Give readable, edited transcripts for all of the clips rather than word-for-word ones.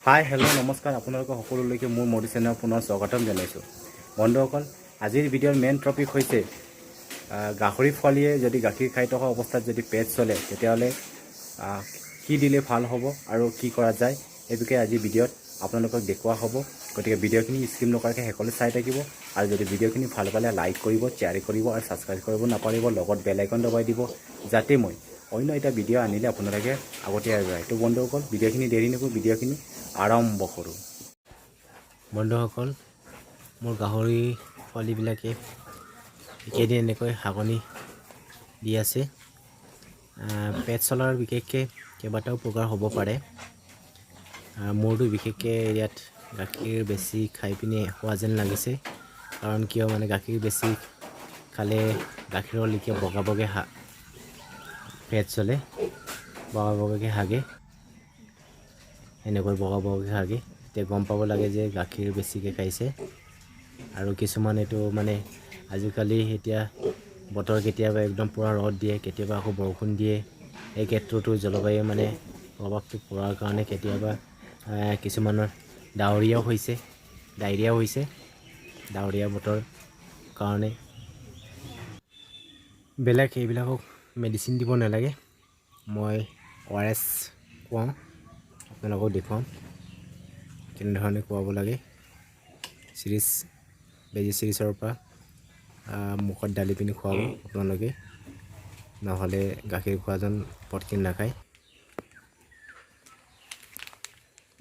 Hi hello' নমস্কাৰ আপোনালোক সকলোলৈকে মোৰ মোদী চেনেল পুনৰ স্বাগতম জনাইছোঁ। বন্ধুসকল, আজিৰ ভিডিঅ'ৰ মেইন টপিক হৈছে গাহৰি পোৱালিয়ে যদি গাখীৰ খাই থকা অৱস্থাত যদি পেট চলে তেতিয়াহ'লে কি দিলে ভাল হ'ব আৰু কি কৰা যায় এই বিষয়ে আজি ভিডিঅ'ত আপোনালোকক দেখুওৱা হ'ব। গতিকে ভিডিঅ'খিনি স্কিপ নকৰাকৈ শেষলৈ চাই থাকিব আৰু যদি ভিডিঅ'খিনি ভাল পালে লাইক কৰিব, শ্বেয়াৰ কৰিব আৰু ছাবস্ক্ৰাইব কৰিব নাপাহৰিব, লগত বেল আইকন দবাই দিব যাতে মই অন্য এটা ভিডিঅ' আনিলে আপোনালোকে আগতীয়াকৈ যায়। তো বন্ধুসকল, ভিডিঅ'খিনি দেৰি নকৰোঁ, ভিডিঅ'খিনি আৰম্ভ কৰোঁ। বন্ধুসকল, মোৰ গাহৰি পোৱালিবিলাকে একেদিন এনেকৈ হাগনি দি আছে। পেট চলাৰ বিশেষকৈ কেইবাটাও প্ৰকাৰ হ'ব পাৰে। মোৰতো বিশেষকৈ ইয়াত গাখীৰ বেছি খাই পিনে হোৱা যেন লাগিছে। কাৰণ কিয় মানে গাখীৰ বেছি খালে গাখীৰৰ লিখে বগা বগা পেট চলে, বগা বগাকৈ হাগে, এনেকৈ বগা বগাকৈ হাগে। এতিয়া গম পাব লাগে যে গাখীৰ বেছিকৈ খাইছে। আৰু কিছুমান এইটো মানে আজিকালি এতিয়া বতৰ কেতিয়াবা একদম পূৰা ৰ'দ দিয়ে, কেতিয়াবা আকৌ বৰষুণ দিয়ে। এই ক্ষেত্ৰতো জলবায়ু মানে প্ৰভাৱটো পৰাৰ কাৰণে কেতিয়াবা কিছুমানৰ ডাৱৰীয়াও হৈছে, ডায়েৰিয়াও হৈছে। ডাৱৰীয়া বতৰ কাৰণে বেলেগ এইবিলাকক মেডিচিন দিব নালাগে। মই অআৰএছ খুৱাওঁ, আপোনালোকক দেখুৱাম কেনেধৰণে খুৱাব লাগে। বেজি চিৰিজৰ পৰা মুখত ডালি পিনি খুৱাব আপোনালোকে, নহ'লে গাখীৰ খোৱাজন পটকৈ নাখায়।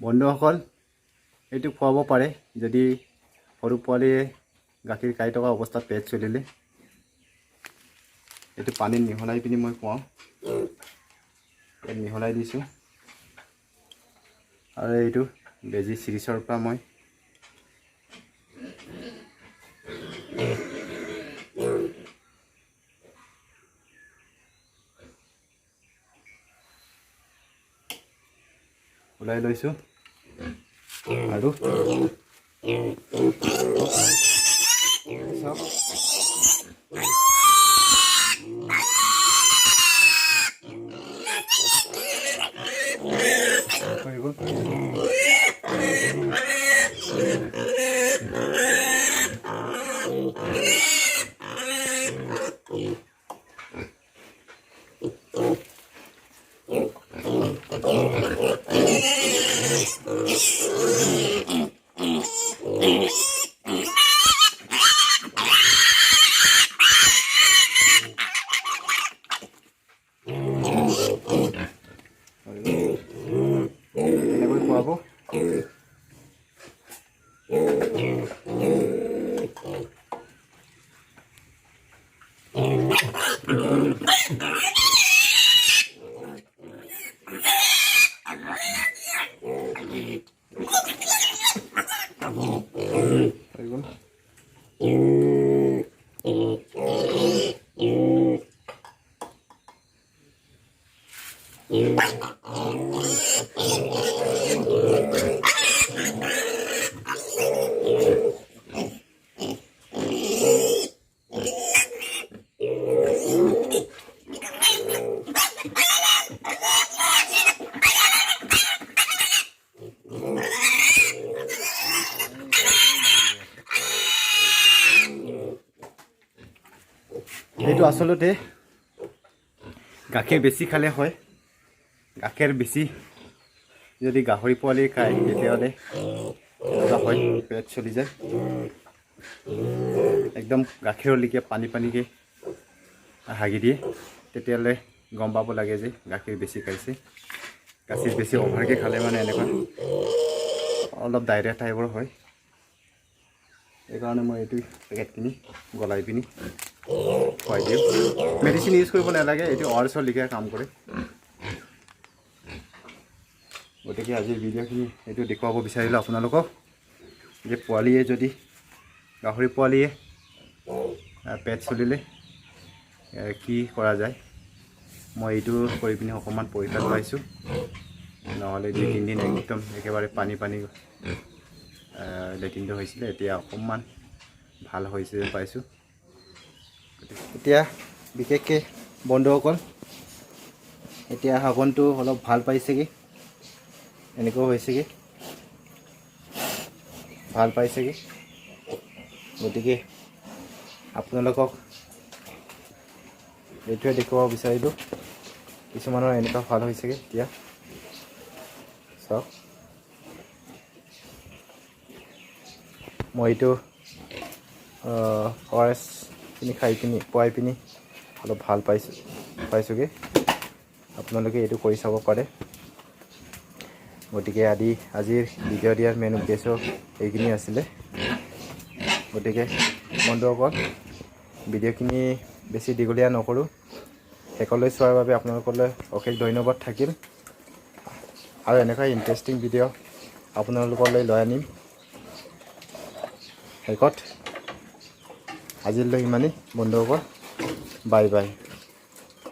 বন্ধুসকল, এইটো খুৱাব পাৰে যদি সৰু পোৱালীয়ে গাখীৰ খাই থকা অৱস্থাত পেট চলিলে। এইটো পানীত মিহলাই পিনি মই খুৱাওঁ, মিহলাই দিছোঁ। আৰু এইটো বেজি চিৰিজৰ পৰা মই ওলাই লৈছোঁ আৰু এনেকৈ খুৱাব। এইটো আচলতে গাখীৰ বেছি খালে হয়। গাখীৰ বেছি যদি গাহৰি পোৱালি খায় তেতিয়াহ'লে এনেকুৱা হয়, পেট চলি যায়। একদম গাখীৰৰ লিখে পানী পানীকৈ হাগি দিয়ে, তেতিয়াহ'লে গম পাব লাগে যে গাখীৰ বেছি খাইছে। গাখীৰ বেছি অভাৰকৈ খালে মানে এনেকুৱা অলপ ডায়েৰিয়া টাইপৰ হয়। সেইকাৰণে মই এইটো পেকেটখিনি গলাই পিনি খুৱাই দিওঁ। মেডিচিন ইউজ কৰিব নালাগে, এইটো অআৰএছৰ লিখে কাম কৰে। গতিকে আজিৰ ভিডিঅ'খিনি এইটো দেখুৱাব বিচাৰিলোঁ আপোনালোকক যে পোৱালীয়ে যদি গাহৰি পোৱালীয়ে পেট চলিলে কি কৰা যায়। মই এইটো কৰি পিনি অকণমান পৰিত্ৰাণ পাইছোঁ, নহ'লে 2-3 দিন একদম একেবাৰে পানী লেট্ৰিনটো হৈছিলে। এতিয়া অকণমান ভাল হৈছে পাইছোঁ। এতিয়া বিশেষকৈ বন্ধুসকল, এতিয়া হাগনটো অলপ ভাল পাইছেগৈ, এনেকুৱা হৈছেগৈ। ভাল পাইছেগৈ গতিকে আপোনালোকক এইটোৱে দেখুৱাব বিচাৰিলোঁ কিছুমানৰ এনেকুৱা ভাল হৈছেগৈ এতিয়া চাওক মই এইটো অআৰএছ খিনি খুৱাই পিনি অলপ ভাল পাইছোঁগৈ আপোনালোকে এইটো কৰি চাব পাৰে গতিকে আজিৰ ভিডিঅ' দিয়াৰ মেইন উদ্দেশ্য এইখিনি আছিলে গতিকে বন্ধুসকল ভিডিঅ'খিনি বেছি দীঘলীয়া নকৰোঁ শেষলৈ চোৱাৰ বাবে আপোনালোকলৈ অশেষ ধন্যবাদ থাকিল আৰু এনেকুৱা ইণ্টাৰেষ্টিং ভিডিঅ' আপোনালোকলৈ লৈ আনিম শেষত আজিলৈ ইমানেই বন্ধুসকল বাই বাই